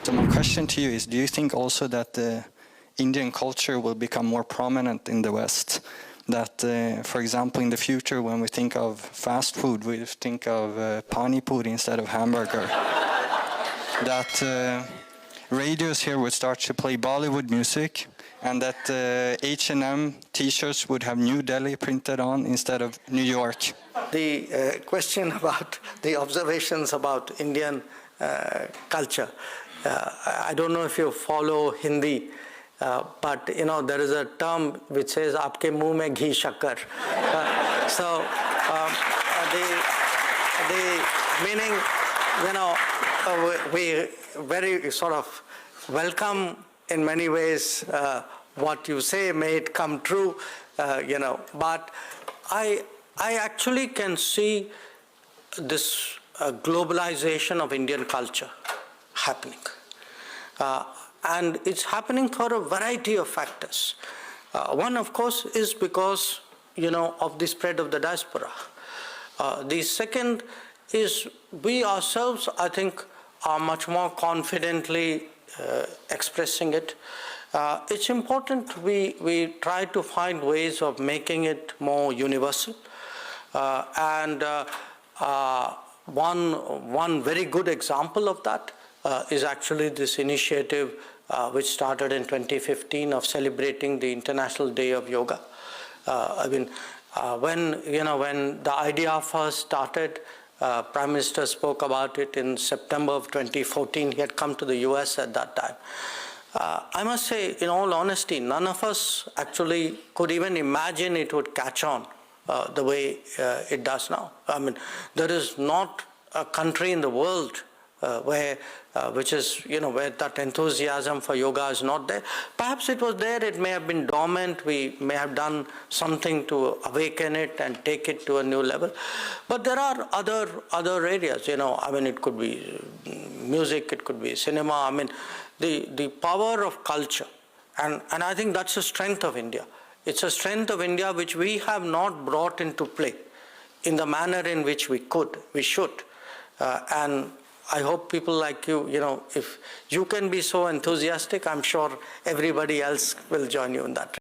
So my question to you is, do you think also that the Indian culture will become more prominent in the West? That, for example, in the future, when we think of fast food, we think of Panipuri instead of hamburger. That radios here would start to play Bollywood music, and that H&M t-shirts would have New Delhi printed on instead of New York. The question about the observations about Indian culture, I don't know if you follow Hindi, but you know there is a term which says "आपके मुंह में घी शक्कर." So the meaning, you know, we very sort of welcome in many ways what you say, may it come true, you know. But I actually can see this globalization of Indian culture happening. And it's happening for a variety of factors. One, of course, is because, you know, of the spread of the diaspora. The second is we ourselves, I think, are much more confidently expressing it. It's important we try to find ways of making it more universal. And one very good example of that is actually this initiative which started in 2015 of celebrating the International Day of Yoga. I mean, when the idea first started, Prime Minister spoke about it in September of 2014. He had come to the US at that time. I must say, in all honesty, none of us actually could even imagine it would catch on the way it does now. I mean, there is not a country in the world where that enthusiasm for yoga is not there. Perhaps it was there, it may have been dormant, we may have done something to awaken it and take it to a new level. But there are other areas, you know, I mean, it could be music, it could be cinema, I mean, the power of culture. And I think that's the strength of India. It's a strength of India which we have not brought into play in the manner in which we should. And I hope people like you, you know, if you can be so enthusiastic, I'm sure everybody else will join you in that.